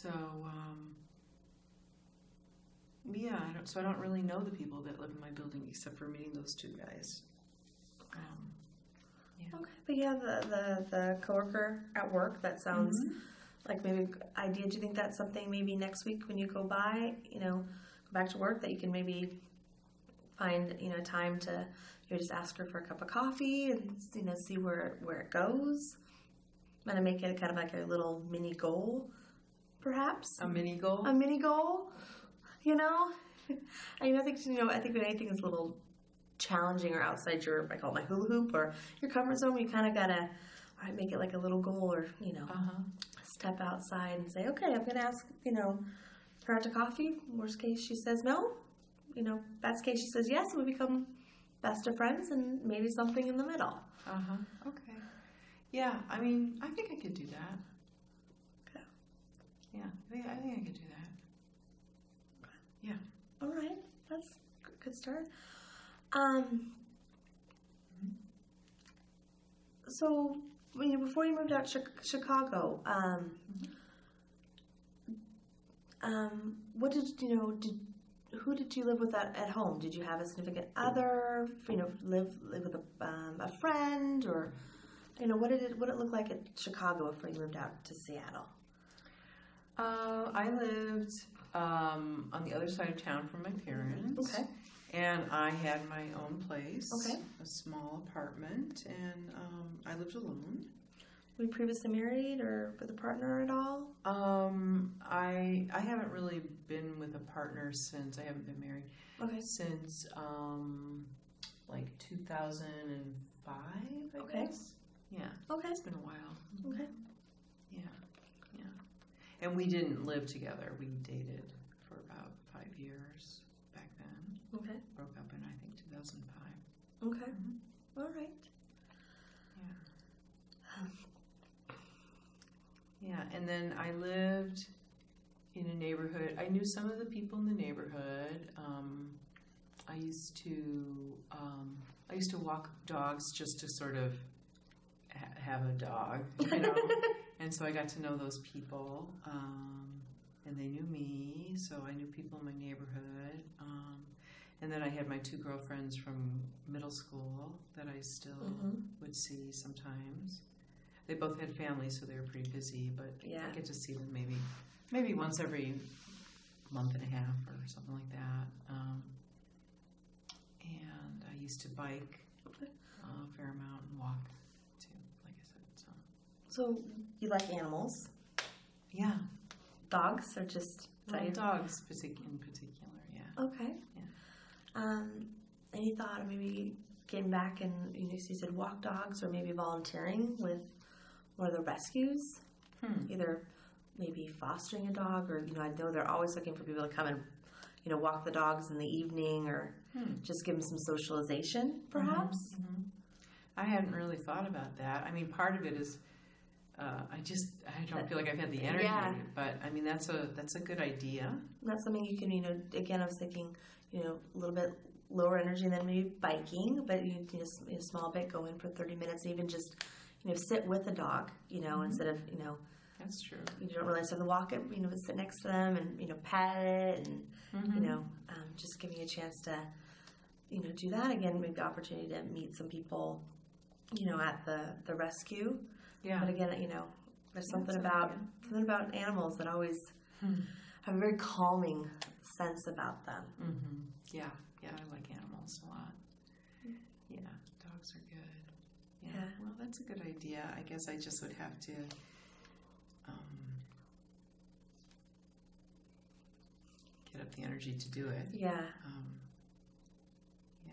So, yeah, I don't really know the people that live in my building except for meeting those two guys. Yeah. Okay, but yeah, the coworker at work, that sounds like maybe a good idea. Do you think that's something maybe next week when you go by, go back to work, that you can maybe find, time to just ask her for a cup of coffee and, see where it goes? I'm going to make it kind of like a little mini goal, perhaps. A mini goal? A mini goal, I think when anything is a little challenging or outside your, I call it my hula hoop, or your comfort zone, you kind of gotta make it like a little goal, or step outside and say, okay, I'm gonna ask her out to coffee. Worst case she says no, best case she says yes, and we become best of friends, and maybe something in the middle. Okay. Yeah, I mean, I think I could do that. Okay. Yeah, I think I could do that. Okay. Yeah. All right, that's a good start. So, before you moved out to Chicago, what who did you live with at home? Did you have a significant other? Live with a friend, or what did it look like at Chicago before you moved out to Seattle? I lived on the other side of town from my parents. Okay. And I had my own place. Okay. A small apartment, and I lived alone. Were you previously married or with a partner at all? I haven't really been with a partner since, I haven't been married. Okay. Since like 2005, I guess. Yeah. Okay. It's been a while. Okay. Yeah. And we didn't live together. We dated for about 5 years back then. Okay. Broke up in, I think, 2005. Okay. All right. Yeah. Yeah, and then I lived in a neighborhood. I knew some of the people in the neighborhood. I used to walk dogs just to sort of have a dog, and so I got to know those people, and they knew me, so I knew people in my neighborhood. And then I had my two girlfriends from middle school that I still would see sometimes. They both had families, so they were pretty busy, but I get to see them maybe once every month and a half or something like that. And I used to bike a fair amount and walk too, like I said. So you like animals? Yeah. Dogs, or just dogs in particular? Yeah. Okay. Yeah. Any thought of maybe getting back and you said walk dogs, or maybe volunteering with one of the rescues? Either maybe fostering a dog, or I know they're always looking for people to come and walk the dogs in the evening, or just give them some socialization, perhaps. I hadn't really thought about that. I mean, part of it is I don't feel like I've had the energy, but I mean that's a good idea. That's something you can again I was thinking a little bit lower energy than maybe biking, but you a small bit, go in for 30 minutes, even just sit with a dog, instead of That's true. You don't really have to walk it, sit next to them and pet it, and just giving you a chance to do that again. Maybe the opportunity to meet some people at the rescue. Yeah. But again, there's something about animals that always have a very calming sense about them. Yeah, I like animals a lot. Yeah, dogs are good. Yeah. Well, that's a good idea. I guess I just would have to get up the energy to do it. Yeah. Yeah.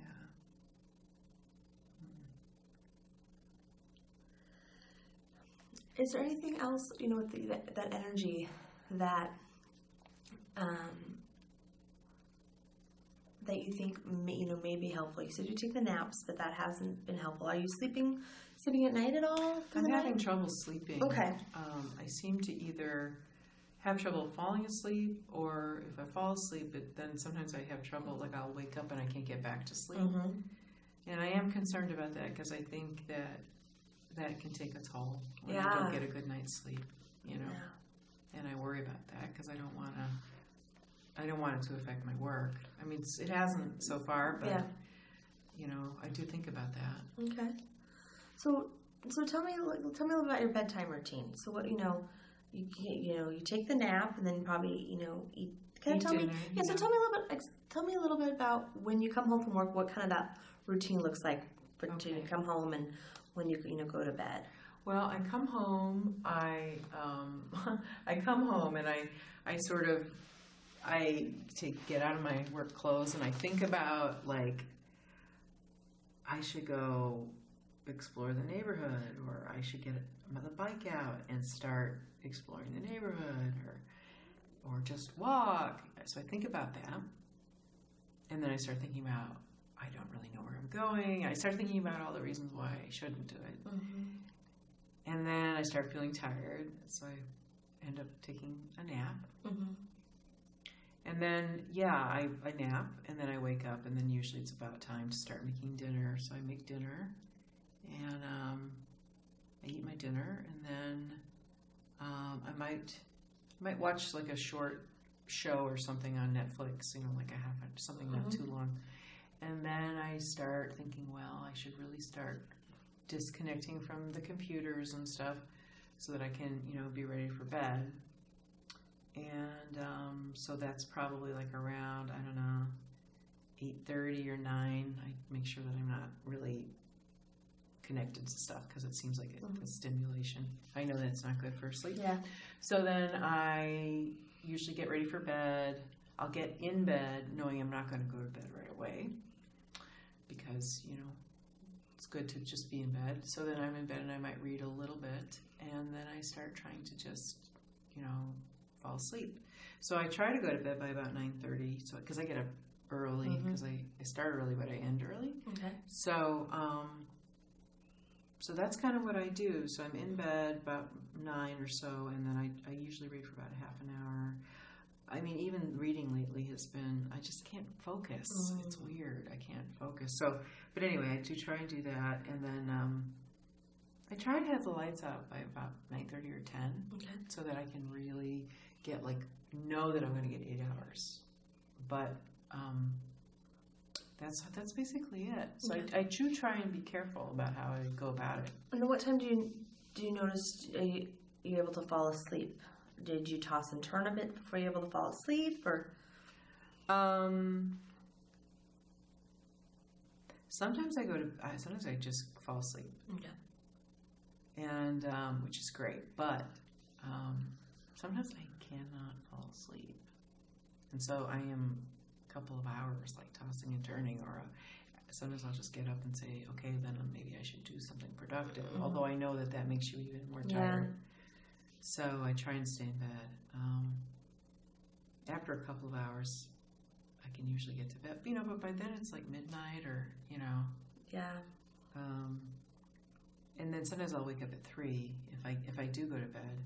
Is there anything else, with that energy that that you think may be helpful? You said you take the naps, but that hasn't been helpful. Are you sleeping at night at all? I'm having trouble sleeping. Okay. I seem to either have trouble falling asleep, or if I fall asleep, then sometimes I have trouble, like I'll wake up and I can't get back to sleep. And I am concerned about that, because I think that can take a toll when I don't get a good night's sleep, Yeah. and I worry about that because I don't want it to affect my work. I mean, it hasn't so far, but I do think about that. Okay. So tell me a little about your bedtime routine. So what you take the nap and then probably eat. Kind of tell dinner, me. Yeah. So tell me a little bit about when you come home from work. What kind of that routine looks like to you come home and when you go to bed. Well, I come home. I come home and I get out of my work clothes and I think about I should go explore the neighborhood, or I should get the bike out and start exploring the neighborhood, or just walk. So I think about that, and then I start thinking about I don't really know where I'm going. I start thinking about all the reasons why I shouldn't do it, and then I start feeling tired, so I end up taking a nap. And then, I nap, and then I wake up, and then usually it's about time to start making dinner. So I make dinner, and I eat my dinner, and then I might watch a short show or something on Netflix, something not too long. And then I start thinking, well, I should really start disconnecting from the computers and stuff so that I can, be ready for bed. And so that's probably around, 8:30 or 9. I make sure that I'm not really connected to stuff because it seems like it's stimulation. I know that's not good for sleep. Yeah. So then I usually get ready for bed. I'll get in bed knowing I'm not going to go to bed right away because, it's good to just be in bed. So then I'm in bed and I might read a little bit, and then I start trying to just, fall asleep. So I try to go to bed by about 9:30, so because I get up early because I start early but I end early. Okay. So so that's kind of what I do. So I'm in bed about 9 or so, and then I usually read for about a half an hour. I mean, even reading lately has been, I just can't focus. It's weird. I can't focus. So, but anyway, I do try and do that, and then I try to have the lights out by about 9:30 or 10, so that I can really get know that I'm going to get 8 hours. But that's basically it. So I do try and be careful about how I go about it. And what time do you notice you able to fall asleep? Did you toss and turn a bit before you're able to fall asleep, or? Sometimes I just fall asleep. Okay. And which is great, but sometimes I cannot fall asleep, and so I am a couple of hours tossing and turning, or sometimes I'll just get up and say, okay, then maybe I should do something productive, although I know that makes you even more tired. So I try and stay in bed. After a couple of hours I can usually get to bed, but by then it's midnight, or and then sometimes I'll wake up at 3 if I do go to bed,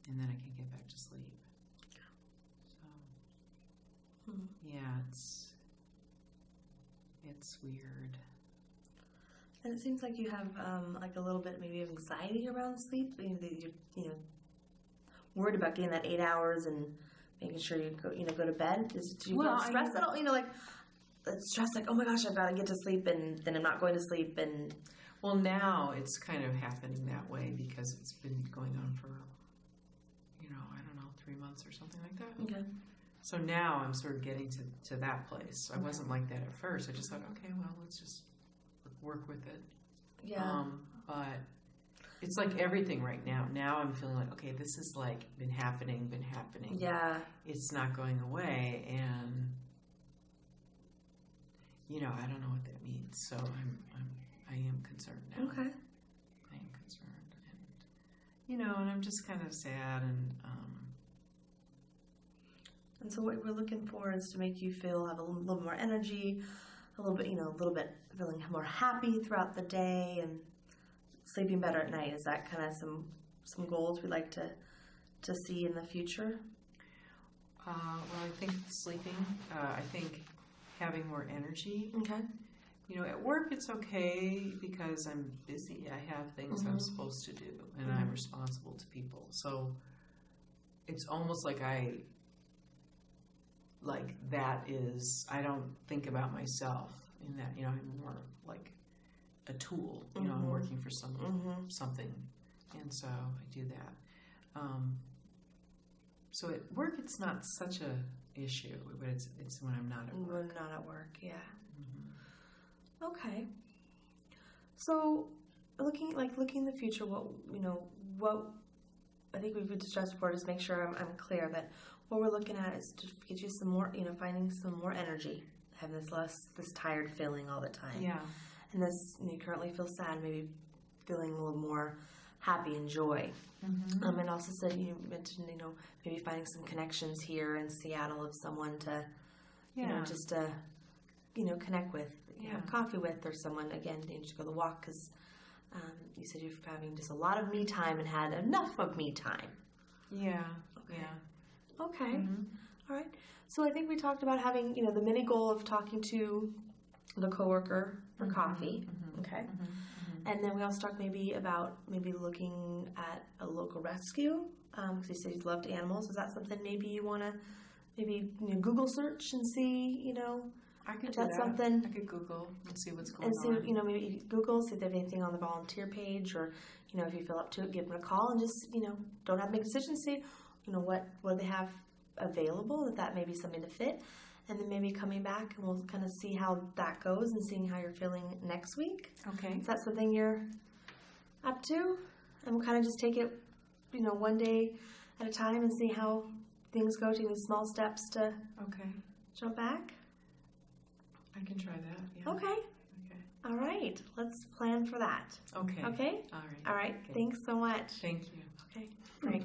and then I can get back to sleep. So, it's weird. And it seems like you have a little bit maybe of anxiety around sleep. You're worried about getting that 8 hours and making sure you go to bed. Do you feel stressed at all? Stress oh my gosh, I've got to get to sleep, and then I'm not going to sleep, and. Well, now it's kind of happening that way because it's been going on for, 3 months or something like that. Okay. So now I'm sort of getting to that place. I wasn't like that at first. I just thought, okay, well, let's just work with it. Yeah. But it's like everything right now. Now I'm feeling okay, this is been happening. Yeah. It's not going away, and I don't know what that means. So I am concerned now. Okay. I am concerned, and and I'm just kind of sad, and so what we're looking for is to make you have a little more energy, a little bit feeling more happy throughout the day, and sleeping better at night. Is that kind of some goals we'd like to see in the future? Well, I think sleeping. I think having more energy. Okay. At work it's okay because I'm busy. I have things I'm supposed to do, and I'm responsible to people. So it's almost like I don't think about myself in that, I'm more like a tool, I'm working for something. And so I do that. So at work, it's not such a issue, but it's when I'm not at work. When not at work, yeah. Okay. So looking in the future, what I think we would stress for is make sure I'm clear that what we're looking at is to get you some more, finding some more energy, having this tired feeling all the time. Yeah. And this, you currently feel sad, maybe feeling a little more happy and joy. And also said, you mentioned, maybe finding some connections here in Seattle of someone to, just to, connect with, have coffee with, or someone, again, to go to the walk, because you said you're having just a lot of me time and had enough of me time. Yeah. Okay. Yeah. Okay. All right. So I think we talked about having, the mini goal of talking to the coworker for coffee. Okay. And then we also talked about looking at a local rescue. Because you said you loved animals. Is that something maybe you want to Google search and see, I could if do that's that. something. I could Google and see what's going on. And see, on. Maybe Google, see if they have anything on the volunteer page, or, if you feel up to it, give them a call and just, don't have to make decisions. See, what they have available, that may be something to fit. And then maybe coming back and we'll kind of see how that goes and seeing how you're feeling next week. Okay. Is that something you're up to? And we'll kind of just take it, one day at a time and see how things go, taking small steps to jump back. I can try that, yeah. Okay. All right. Let's plan for that. Okay. Okay? All right. Okay. Thanks so much. Thank you. Okay. Great.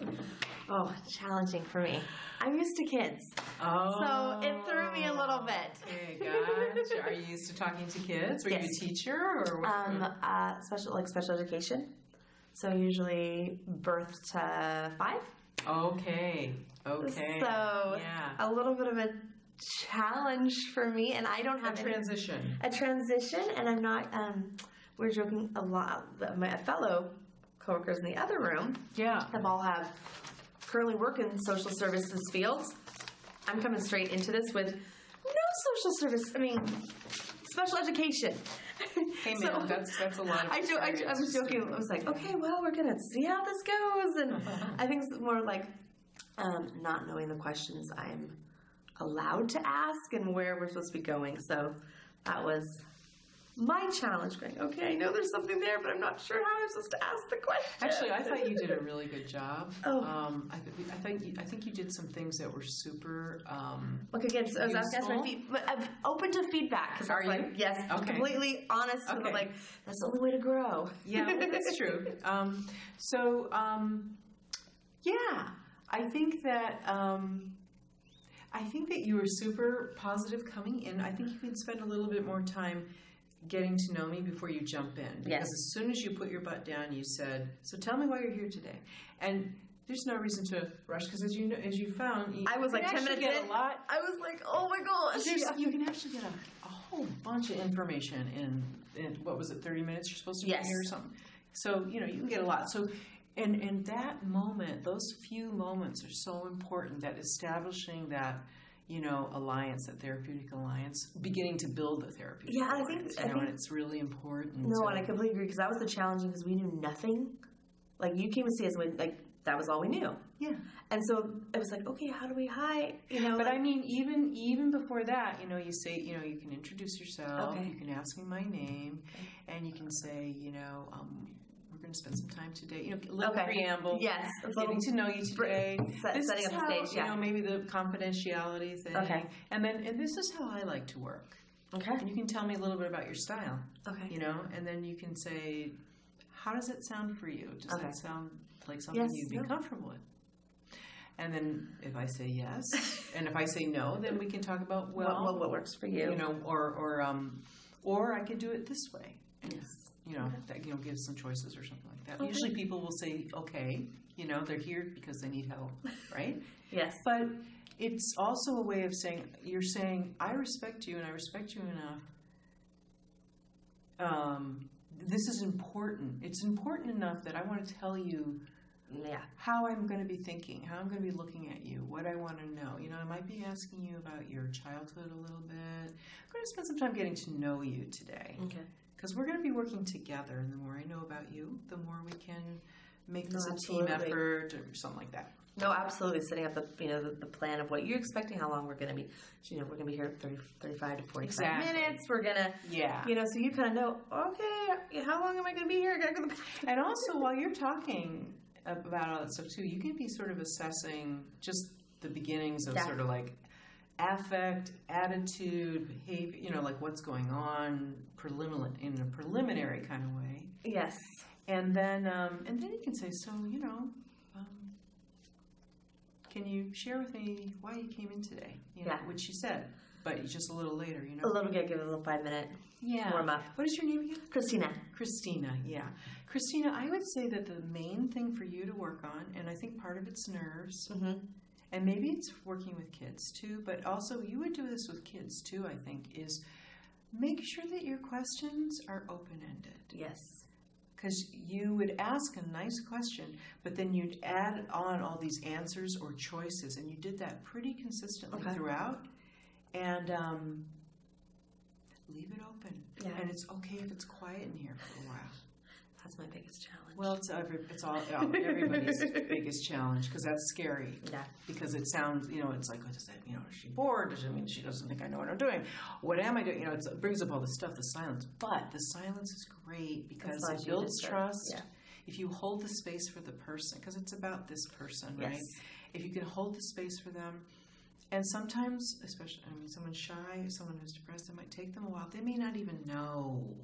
Oh, challenging for me. I'm used to kids. Oh. So it threw me a little bit. Okay, gotcha. Are you used to talking to kids? Were you a teacher or what? Special education. So usually birth to 5. Okay. So a little bit of a challenge for me, and I don't have a transition, and I'm not. We're joking a lot. My fellow coworkers in the other room, have all currently work in social services fields. I'm coming straight into this with no social service. I mean, special education. Hey man, that's a lot of I was joking. I was like, okay, well, we're gonna see how this goes, and I think it's more like not knowing the questions I'm allowed to ask and where we're supposed to be going. So that was my challenge, going, okay, I know there's something there, but I'm not sure how I'm supposed to ask the question. Actually, I thought you did a really good job. Oh. I think you did some things that were super okay, again, so I was asking I'm open to feedback. Are you? Like, yes, completely honest. Okay. Like, that's the only way to grow. Yeah, well, that's true. I think that you were super positive coming in. I think you can spend a little bit more time getting to know me before you jump in. Because as soon as you put your butt down, you said, so tell me why you're here today. And there's no reason to rush, because as you found, I was like 10 minutes in. I was like, oh my gosh. You can actually get a whole bunch of information in what was it, 30 minutes you're supposed to be here or something. So, you can get a lot. So, and that moment, those few moments are so important, that establishing that, alliance, that therapeutic alliance, beginning to build the therapeutic alliance, I think and it's really important. No, and I completely agree, because that was the challenging, because we knew nothing. Like, you came to see us, and that was all we knew. Yeah. And so it was like, okay, how do we hide? But I mean, even before that, you say, you can introduce yourself, you can ask me my name, and you can say, we're going to spend some time today. A little preamble. Yes. Getting to know you today. Setting up the stage, maybe the confidentiality thing. Okay. And this is how I like to work. Okay. And you can tell me a little bit about your style. Okay. And then you can say, how does it sound for you? Does that sound like something you'd be comfortable with? And then if I say yes, and if I say no, then we can talk about, what works for you. Or I could do it this way. Yes. That gives some choices or something like that. Okay. Usually people will say, okay, they're here because they need help, right? Yes. But it's also a way of saying, you're saying, I respect you and I respect you enough. This is important. It's important enough that I want to tell you, how I'm going to be thinking, how I'm going to be looking at you, what I want to know. You know, I might be asking you about your childhood a little bit. I'm going to spend some time getting to know you today. Okay. Because we're going to be working together, and the more I know about you, the more we can make this a team absolutely. effort or something like that. No, absolutely. Setting up the plan of what you're expecting, how long we're going to be. You know, we're going to be here 35 to 45 minutes. We're going to, so you kind of know, okay, how long am I going to be here? I got to go to the bathroom. And also, while you're talking about all that stuff too, you can be sort of assessing just the beginnings of sort of like affect, attitude, behavior, you know, like what's going on in a preliminary kind of way. Yes. And then you can say, so, you know, can you share with me why you came in today? You know, which you said, but just a little later, you know. A little bit, give it a little 5-minute warm up. What is your name again? Christina. Christina, yeah. Christina, I would say that the main thing for you to work on, and I think part of it's nerves, and maybe it's working with kids too, but also you would do this with kids too, I think, is make sure that your questions are open-ended. Yes. Because you would ask a nice question, but then you'd add on all these answers or choices, and you did that pretty consistently throughout. And leave it open. Yeah. And it's okay if it's quiet in here for a while. That's my biggest challenge. Well, it's everybody's biggest challenge, because that's scary. Yeah. Because it sounds, you know, it's like, what is that? You know, is she bored? Does it mean she doesn't think I know what I'm doing? What am I doing? You know, it brings up all this stuff, the silence. But the silence is great because it builds trust. Yeah. If you hold the space for the person, because it's about this person, right? If you can hold the space for them, and sometimes, especially, I mean, someone shy, someone who's depressed, it might take them a while. They may not even know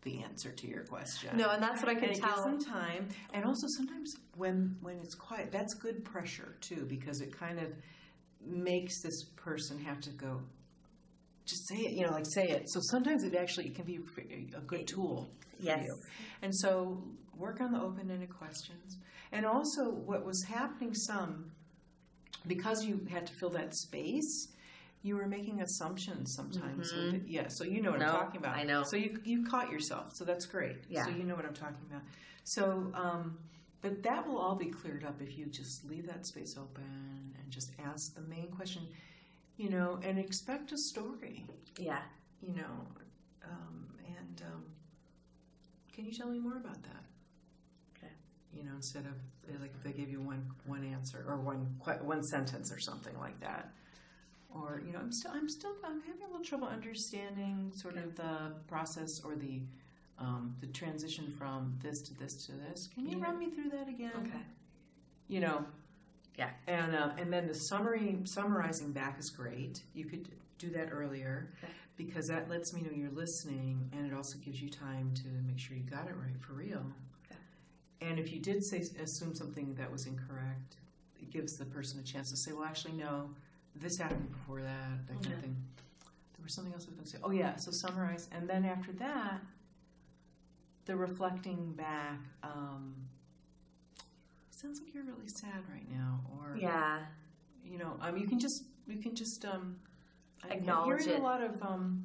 the answer to your question. No, and that's what I can tell. It gives them time. And also sometimes when it's quiet, that's good pressure too, because it kind of makes this person have to go, just say it, you know, like say it. So sometimes it can be a good tool for you. And so work on the open-ended questions. And also what was happening because you had to fill that space, you were making assumptions sometimes. So you know what I'm talking about. I know. So you caught yourself. So that's great. Yeah. So you know what I'm talking about. So, but that will all be cleared up if you just leave that space open and just ask the main question, you know, and expect a story. Yeah. You know, can you tell me more about that? Okay. You know, instead of like if they gave you one answer or one sentence or something like that. Or, you know, I'm having a little trouble understanding sort of the process or the transition from this to this to this. Can you run me through that again? Okay. You know. Yeah. And then the summarizing back is great. You could do that earlier because that lets me know you're listening, and it also gives you time to make sure you got it right for real. Okay. And if you did assume something that was incorrect, it gives the person a chance to say, well, actually, no. This happened before that kind of thing. There was something else I was going to say. Oh, yeah, so summarize. And then after that, the reflecting back, sounds like you're really sad right now. Or, you know, you can just acknowledge it. A lot of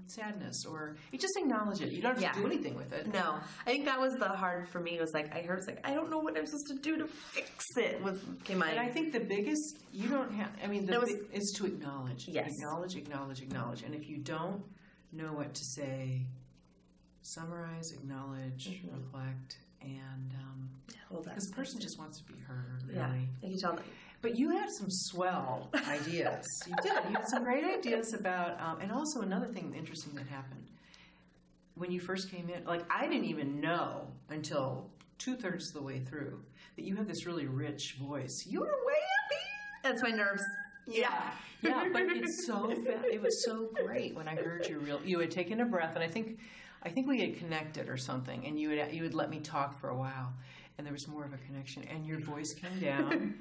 sadness, or you just acknowledge it. You don't have to do anything with it. No, I think that was the hard for me. It was like I don't know what I'm supposed to do to fix it. And I think the biggest is to acknowledge. Yes. Acknowledge. And if you don't know what to say, summarize, acknowledge, reflect, and because the person just wants to be heard. Really. Yeah, you can tell them. But you had some swell ideas. You did. You had some great ideas about, and also another thing interesting that happened when you first came in. Like I didn't even know until 2/3 of the way through that you have this really rich voice. You were way happy. That's my nerves. Yeah. But it's so. It was so great when I heard you had taken a breath, and I think we had connected or something, and you would let me talk for a while, and there was more of a connection, and your voice came down.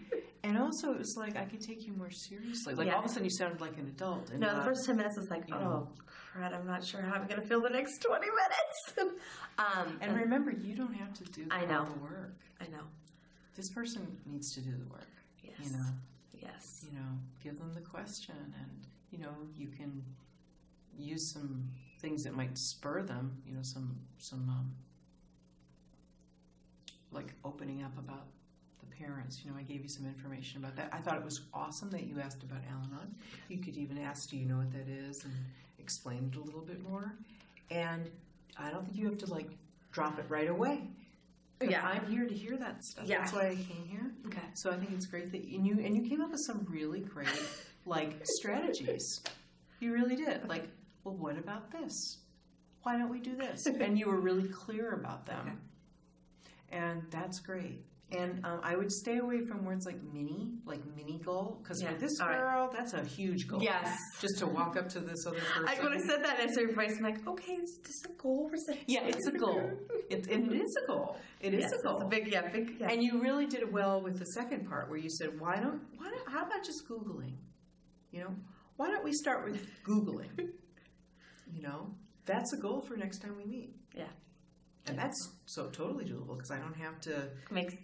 And also, it was like I could take you more seriously. Like all of a sudden, you sounded like an adult. And the first 10 minutes was like, oh, crud, I'm not sure how I'm going to feel the next 20 minutes. And remember, you don't have to do all the work. I know. This person needs to do the work. Yes. You know. Yes. You know, give them the question, and you know, you can use some things that might spur them. You know, some like opening up about the parents. I gave you some information about that. I thought it was awesome that you asked about Al-Anon. You could even ask, do you know what that is, and explain it a little bit more. And I don't think you have to drop it right away. Yeah, I'm here to hear that stuff. Yeah. That's why I came here. Okay. So I think it's great that you came up with some really great strategies. You really did. Well, what about this? Why don't we do this? And you were really clear about them. Okay. And that's great. And I would stay away from words like mini goal, because for this girl, that's a huge goal. Yes. Just to walk up to this other person. When I said that, I started voice. I'm like, okay, it's just a goal for saying. Yeah, it's a goal. It is a goal. It is a goal. It's a big, yeah. And you really did it well with the second part, where you said, how about just Googling? Why don't we start with Googling? That's a goal for next time we meet. Yeah. And that's so totally doable, because I don't have to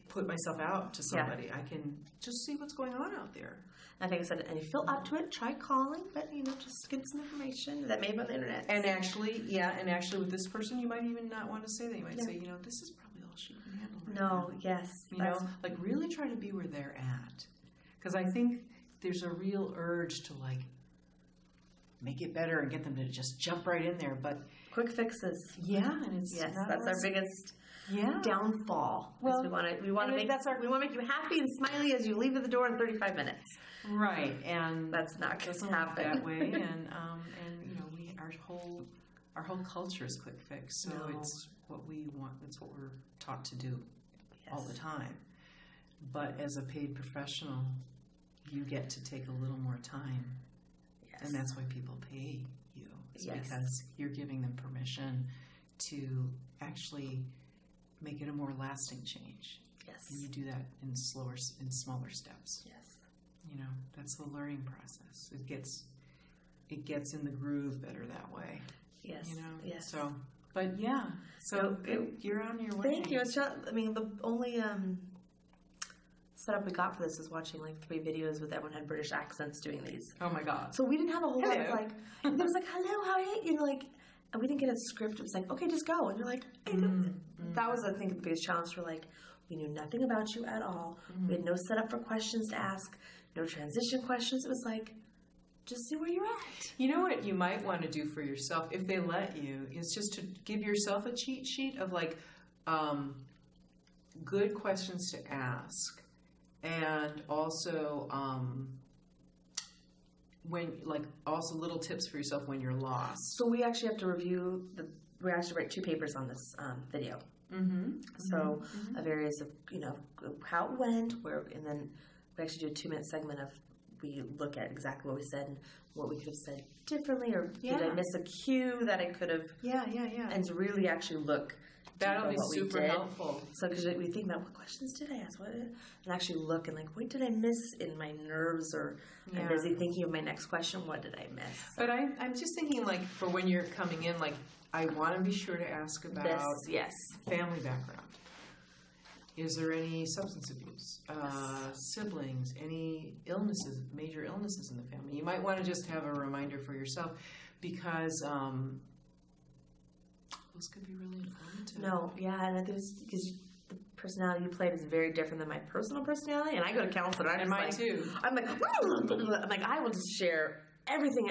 put myself out to somebody. I can just see what's going on out there. I think I said, and if you feel up to it, try calling, but just get some information that may be on the internet. And actually with this person, you might even not want to say that. You might say, this is probably all she can handle. Right now. Yes. Really try to be where they're at. Because I think there's a real urge to make it better and get them to just jump right in there, but quick fixes. Yeah, and that's our biggest downfall. Well, we want to make you happy and smiley as you leave the door in 35 minutes. Right, and that's not going to happen that way. And our whole culture is quick fix, so it's what we want. It's what we're taught to do all the time. But as a paid professional, you get to take a little more time. And that's why people pay you. It's because you're giving them permission to actually make it a more lasting change. Yes. And you do that in smaller steps. Yes. That's the learning process. It gets in the groove better that way. Yes. Yes. So, but yeah. So you're on your way. Thank you. The only setup we got for this is watching 3 videos with everyone had British accents doing these. Oh my God. So we didn't have a whole lot of and it was hello, how are you? And we didn't get a script. It was okay, just go. And you're that was, I think, the biggest challenge. We're we knew nothing about you at all. We had no setup for questions to ask, no transition questions. It was just see where you're at. You know what you might want to do for yourself, if they let you, is just to give yourself a cheat sheet of good questions to ask. And also, also little tips for yourself when you're lost. So we actually have to we actually write 2 papers on this video. Mm-hmm. So of areas of how it went, and then we actually do a 2-minute segment of we look at exactly what we said and what we could have said differently, or did I miss a cue that I could have? Yeah. And to really actually look. That'll be super helpful. So, because we think about what questions did I ask, and actually look and what did I miss in my nerves, or I'm busy thinking of my next question. What did I miss? So. But I'm just thinking for when you're coming in, I want to be sure to ask about family background. Is there any substance abuse, siblings, any illnesses, major illnesses in the family? You might want to just have a reminder for yourself, because. Those could be really informative. And because the personality you played is very different than my personal personality, and I go to counselor. And mine too. I'm I will just share everything